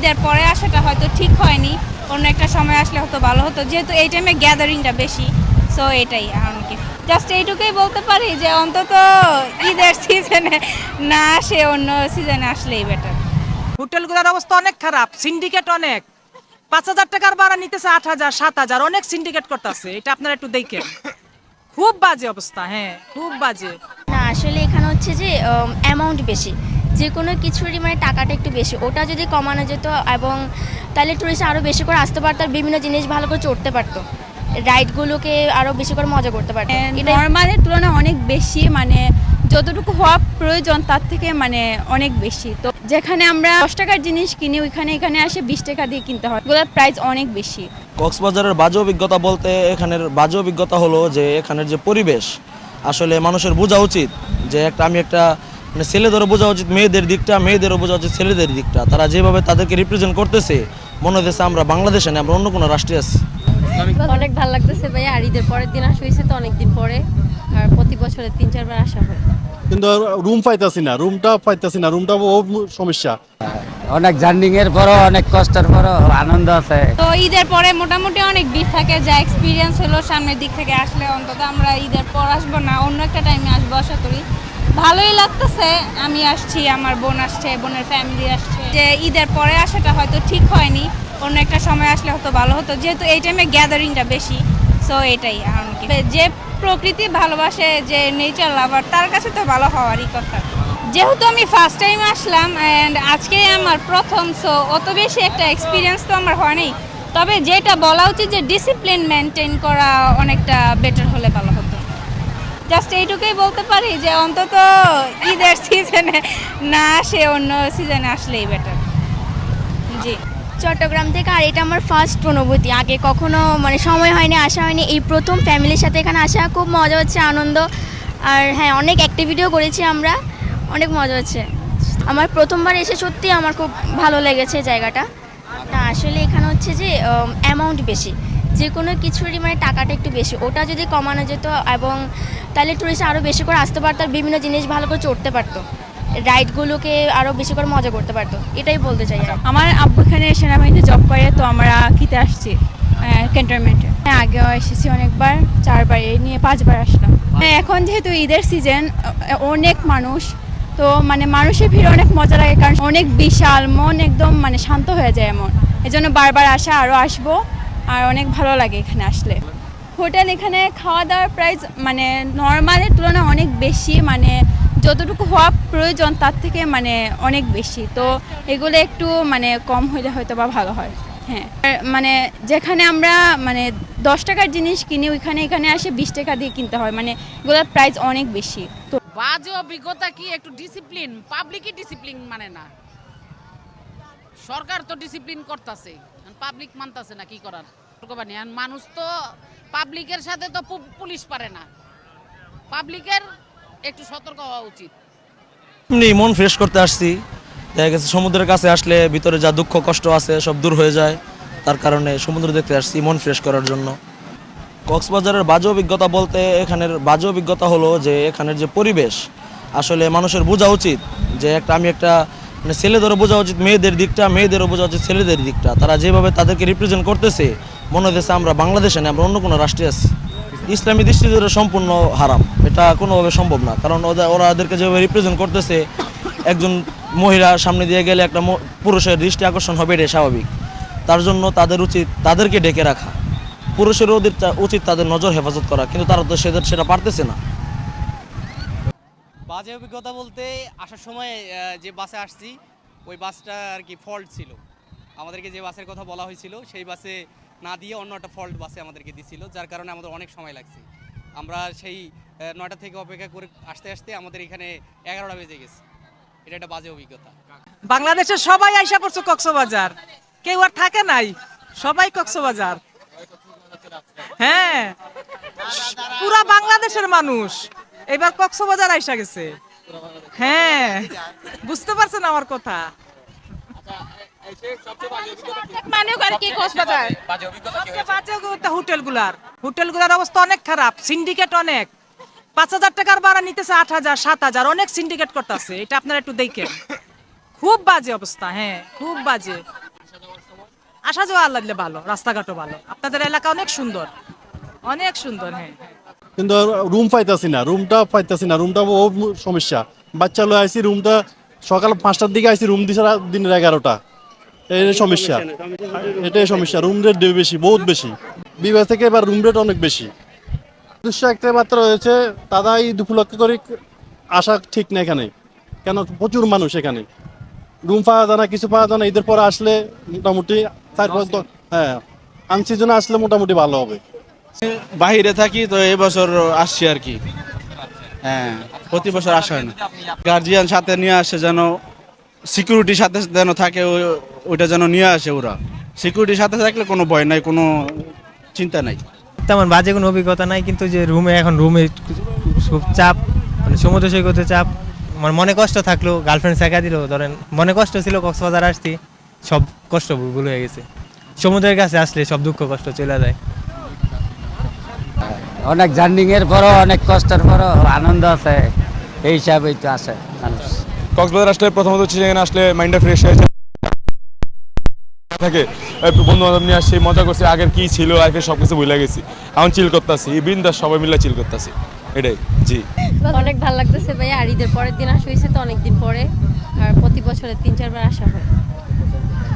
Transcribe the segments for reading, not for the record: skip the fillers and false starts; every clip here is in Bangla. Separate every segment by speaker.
Speaker 1: ঈদের পরে আসাটা হয়তো ঠিক হয়নি, অন্য একটা সময় আসলে হয়তো ভালো হতো, যেহেতু এই টাইমে গ্যাদারিংটা বেশি। সো এটাই আমাকে জাস্ট এইটুকুই বলতে পারি যে অন্তত ঈদের সিজনে না আসে, অন্য সিজনে আসলেই বেটার।
Speaker 2: হোটেলগুলোর অবস্থা অনেক খারাপ, সিন্ডিকেট অনেক। 5,000 টাকার ভাড়া নিতেছে 8,000 7,000, অনেক সিন্ডিকেট করতেছে। এটা আপনারা একটু দেখেন, খুব বাজে অবস্থা। হ্যাঁ, খুব বাজে।
Speaker 3: না আসলে এখানে হচ্ছে যে অ্যামাউন্ট বেশি, যে কোনো কিছুরই মানে টাকাটা একটু বেশি, ওটা যদি কমানো যেত এবং তাহলে টুরিস্ট আরও বেশি করে আসতে পারতো আর বিভিন্ন জিনিস ভালো করে চড়তে পারতো, রাইডগুলোকে আরও বেশি করে মজা করতে পারতো। এটা
Speaker 1: নর্মালের তুলনায় অনেক বেশি, মানে যতটুকু হওয়া প্রয়োজন তার থেকে মানে অনেক বেশি। তো যেখানে আমরা 10 টাকার জিনিস কিনি এখানে আসে 20 টাকা দিয়ে কিনতে হয়, এগুলোর প্রাইস অনেক বেশি।
Speaker 4: কক্সবাজারের বাজে অভিজ্ঞতা বলতে এখানের বাজে অভিজ্ঞতা হলো যে এখানের যে পরিবেশ, আসলে মানুষের বোঝা উচিত যে আমি একটা মানে ছেলেদেরও বোঝা উচিত মেয়েদের দিকটা, মেয়েদেরও বোঝা উচিত ছেলেদের দিকটা। তারা যেভাবে তাদেরকে রিপ্রেজেন্ট করতেছে, মনে হচ্ছে আমরা বাংলাদেশে না, আমরা অন্য কোনো রাষ্ট্রে আছি।
Speaker 5: অনেক ভালো লাগতেছে ভাইয়া, আর ঈদের পরের দিন আসা হয়েছে তো অনেকদিন পরে, আর প্রতি বছরে 3-4 বার আসা হয়।
Speaker 6: কিন্তু রুম পাইতাছি না, রুমটা সমস্যা।
Speaker 7: অনেক জার্নিং এর পরও অনেক কষ্টের পরও আনন্দ আছে।
Speaker 1: তো ঈদের পরে মোটামুটি অনেক ভিড় থাকে, যা এক্সপিরিয়েন্স হলো সামনের দিক থেকে আসলে অন্তত আমরা ঈদের পর আসবো না, অন্য একটা টাইমে আসবো আশা করি। ভালোই লাগতেছে, আমি আসছি, আমার বোন আসছে, বোনের ফ্যামিলি আসছে। যে ঈদের পরে আসাটা হয়তো ঠিক হয়নি, অন্য একটা সময় আসলে হয়তো ভালো হতো, যেহেতু এই টাইমে গ্যাদারিংটা বেশি। সো এটাই আমাকে, যে প্রকৃতি ভালোবাসে, যে নেচার লাভার, তার কাছে তো ভালো হওয়ারই কথা। যেহেতু আমি ফার্স্ট টাইম আসলাম অ্যান্ড আজকে আমার প্রথম, সো অত বেশি একটা এক্সপিরিয়েন্স তো আমার হয়নি। তবে যেটা বলা উচিত যে ডিসিপ্লিন মেনটেন করা অনেকটা বেটার হলে ভালো হতো। জাস্ট এইটুকুই বলতে পারি যে অন্তত ঈদের সিজনে না আসে, অন্য সিজনে আসলেই বেটার। জি।
Speaker 3: চট্টগ্রাম থেকে, আর এটা আমার ফার্স্ট অনুভূতি, আগে কখনো মানে সময় হয়নি, আসা হয়নি, এই প্রথম ফ্যামিলির সাথে এখানে আসা, খুব মজা হচ্ছে, আনন্দ। আর হ্যাঁ, অনেক অ্যাক্টিভিটিও করেছি আমরা, অনেক মজা হচ্ছে। আমার প্রথমবার এসে সত্যি আমার খুব ভালো লেগেছে জায়গাটা। না আসলে এখানে হচ্ছে যে অ্যামাউন্ট বেশি, যে কোনো কিছুরই মানে টাকাটা একটু বেশি, ওটা যদি কমানো যেত এবং তাহলে টুরিস্ট আরও বেশি করে আসতে পারতো আর বিভিন্ন জিনিস ভালো করে চড়তে পারতো, রাইডগুলোকে আরও বেশি করে মজা করতে পারতো, এটাই বলতে চাই।
Speaker 1: আমার আব্বু এখানে সেনাবাহিনীতে জব করে, তো আমরা কিতে আসছি ক্যান্টনমেন্টে। আগেও এসেছি অনেকবার, 4বার, এই নিয়ে 5বার আসলাম। এখন যেহেতু ঈদের সিজন, অনেক মানুষ, তো মানে মানুষের ভিড় অনেক মজা লাগে, কারণ অনেক বিশাল, মন একদম মানে শান্ত হয়ে যায় এমন। এজন্য বারবার আসা, আরও আসবো, আর অনেক ভালো লাগে এখানে আসলে। হোটেল এখানে খাওয়া দাওয়ার প্রাইস মানে নর্মালের তুলনায় অনেক বেশি, মানে যতটুকু হওয়া প্রয়োজন তার থেকে মানে অনেক বেশি। তো এগুলো একটু মানে কম হইলে হয়তো বা ভালো হয়। হ্যাঁ, মানে যেখানে আমরা মানে 10 টাকার জিনিস কিনি এখানে আসে 20 টাকা দিয়ে কিনতে হয়, মানে এগুলোর প্রাইস অনেক বেশি। তো
Speaker 2: বাজে অভিজ্ঞতা কি, একটু ডিসিপ্লিন, পাবলিকই ডিসিপ্লিন মানে না। সরকার তো ডিসিপ্লিন করতেছে, পাবলিক মানতেছে না, কি করার। মানুষ তো পাবলিকের সাথে তো পুলিশ পারে না, পাবলিকের একটু সতর্ক হওয়া উচিত।
Speaker 4: এমনি মন ফ্রেশ করতে আসছি, দেখা গেছে সমুদ্রের কাছে আসলে ভিতরে যা দুঃখ কষ্ট আছে সব দূর হয়ে যায়, তার কারণে সমুদ্র দেখতে আসছি মন ফ্রেশ করার জন্য। কক্সবাজারের বাজে অভিজ্ঞতা বলতে এখানের বাজে অভিজ্ঞতা হলো যে এখানের যে পরিবেশ, আসলে মানুষের বোঝা উচিত যে আমি একটা মানে ছেলেদেরও বোঝা উচিত মেয়েদের দিকটা, মেয়েদেরও বোঝা উচিত ছেলেদের দিকটা। তারা যেভাবে তাদেরকে রিপ্রেজেন্ট করতেছে, মনে হচ্ছে আমরা বাংলাদেশে না, আমরা অন্য কোনো রাষ্ট্রে আছি। ইসলামী দৃষ্টিতে সম্পূর্ণ হারাম, এটা কোনোভাবে সম্ভব না। কারণ ওরা ওদেরকে যেভাবে রিপ্রেজেন্ট করতেছে, একজন মহিলা সামনে দিয়ে গেলে একটা পুরুষের দৃষ্টি আকর্ষণ হবে, এটাই স্বাভাবিক। তার জন্য তাদের উচিত তাদেরকে ডেকে রাখা, পুরুষেরও উচিত তাদের নজর হেফাজত করা, কিন্তু তারা তো সেটা পারতেছে না।
Speaker 8: বাজে অভিজ্ঞতা বলতে আসার সময় যে বাসে আসছি ওই বাসটা আর কি ফল্ট ছিল, আমাদেরকে যে বাসের কথা বলা হয়েছিল সেই বাসে না দিয়ে অন্য একটা ফল্ট বাসে আমাদেরকে দিছিল, যার কারণে আমাদের অনেক সময় লাগছে। আমরা সেই 9টা থেকে অপেক্ষা করে আসতে আসতে আমাদের এখানে 11টা বেজে গেছে। এটা একটা বাজে অভিজ্ঞতা।
Speaker 2: বাংলাদেশের সবাই আইসা পড়ছে কক্সবাজার, কেউ আর থাকে নাই, সবাই কক্সবাজার। হ্যাঁ, পুরা বাংলাদেশের মানুষ এবার কক্সবাজার আইসা গেছে। হ্যাঁ, বুঝতে পারছেন আমার কথা। হোটেলগুলার অবস্থা অনেক খারাপ, সিন্ডিকেট অনেক। 5,000 টাকার ভাড়া নিতেছে 8,000 7,000, অনেক সিন্ডিকেট করতেছে। এটা আপনারা একটু দেখেন, খুব বাজে অবস্থা। হ্যাঁ, খুব বাজে। আসা যাওয়া আল্লাহ দিলে ভালো, রাস্তাঘাটও ভালো। আপনাদের এলাকা অনেক সুন্দর, অনেক সুন্দর। হ্যাঁ,
Speaker 6: কিন্তু রুম পাইতাছি না, রুমটা সমস্যা। বাচ্চা লয়ে আইছি, রুমটা সকাল 5টার দিকে আইছি, রুম দিছে দিনের 11টা। এই সমস্যা, এটাই সমস্যা। রুম রেট বেশি, বহুত বেশি। বিবাহ থেকে এবার রুম রেট অনেক বেশি। উদ্দেশ্য একটা মাত্র হয়েছে, দাদা এই 2 লক্ষ করে আসা ঠিক না এখানে, কেন প্রচুর মানুষ এখানে। রুম পাওয়া যায় না, কিছু পাওয়া যায় না। ঈদের পরে আসলে মোটামুটি 4-5, হ্যাঁ, আনসিজনে আসলে মোটামুটি ভালো হবে।
Speaker 9: বাহিরে থাকি তো এবছর আসছি আর কি। হ্যাঁ, প্রতি বছর আসা হয় না। গার্জিয়ান সাথে নিয়ে আসে, যেন সিকিউরিটির সাথে যেন থাকে, ওইটা যেন নিয়ে আসে ওরা। সিকিউরিটির সাথে থাকলে কোনো ভয় নাই, কোনো চিন্তা নাই।
Speaker 10: তেমন বাজে কোনো অভিজ্ঞতা নাই, কিন্তু যে রুমে খুব চাপ, মানে সমুদ্র সৈকতে চাপ, মানে মনে কষ্ট থাকলো, গার্লফ্রেন্ড শেখা দিল, ধরেন মনে কষ্ট ছিল, কক্সবাজার আসছি, সব কষ্ট ভুল হয়ে গেছে। সমুদ্রের কাছে আসলে সব দুঃখ কষ্ট চলে যায়।
Speaker 7: অনেক জার্নিং এর পরও, অনেক কষ্টের পরও আনন্দ আছে, এই হিসাবেই তো আসে মানুষ।
Speaker 11: কক্সবাজার আসলে প্রথমত চিড়িয়াখানা আসলে মাইন্ডটা ফ্রেশ হয়ে যায় থাকে। বন্ধু বান্ধব নিয়ে আসছি, মজা করছি, আগের কি ছিল লাইফে সব কিছু ভুলে গেছি, এখন চিল করতেছি, বিন্দাস সবাই মিলে চিল করতেছি, এটাই। জি,
Speaker 5: অনেক ভালো লাগতেছে ভাইয়া, আর ঈদের পরের দিন আসা হয়েছে তো অনেকদিন পরে, আর প্রতি বছরে 3-4 বার আসা হয়।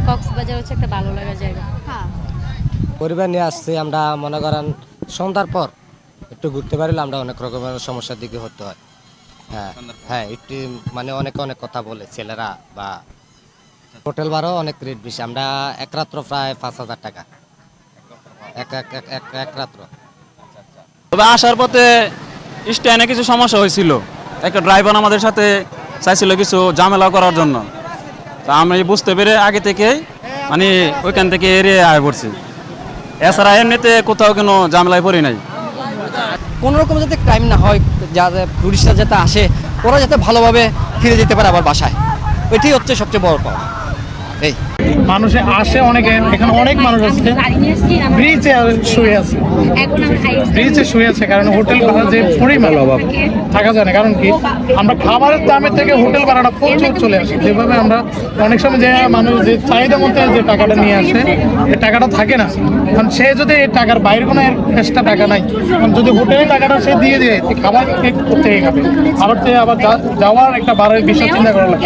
Speaker 5: কক্সবাজার হচ্ছে একটা ভালো লাগার জায়গা।
Speaker 7: পরিবার নিয়ে আসছি আমরা, মনে করেন সন্ধ্যার পর একটু ঘুরতে পারলে আমরা অনেক রকমের সমস্যার দিকে হতে হয়। হ্যাঁ হ্যাঁ, একটু মানে অনেক কথা বলে ছেলেরা, বা হোটেল ভাড়াও অনেক রেট বেশি। আমরা এক রাত্র প্রায় 5,000 টাকা এক রাত্র।
Speaker 9: তবে আসার পথে স্ট্যান্ডে কিছু সমস্যা হয়েছিল, একটা ড্রাইভার আমাদের সাথে চাইছিল কিছু ঝামেলা করার জন্য, তা আমি বুঝতে পেরে আগে থেকে মানে ওইখান থেকে এড়িয়ে আয় পড়ছি। এছাড়া এমনিতে কোথাও কোনো ঝামেলায় পড়ি নাই।
Speaker 12: কোনো রকম যাতে ক্রাইম না হয়, যাতে টুরিস্টরা যাতে আসে, ওরা যাতে ভালোভাবে ফিরে যেতে পারে আবার বাসায়, এটাই হচ্ছে সবচেয়ে বড় পাওয়া। এই
Speaker 13: মানুষে আসে অনেকে, এখানে অনেক মানুষ আসছে, ব্রিজে শুয়ে আছে, কারণ হোটেল ভাড়া যে পরিমাণ থাকা যায় না। কারণ কি, আমরা খাবারের দামের থেকে হোটেল ভাড়াটা প্রচুর চলে আসে। যেভাবে আমরা অনেক সময় যে মানুষ যে চাহিদা মতো যে টাকাটা নিয়ে আসে, এই টাকাটা থাকে না। কারণ সে যদি এই টাকার বাইরে কোনো এক্সট্রা টাকা নাই, কারণ যদি হোটেলের টাকাটা সে দিয়ে দেয়, খাবার থেকে খাবে, আবার যাওয়ার একটা ভাড়ার বিষয় চিন্তা করা লাগে।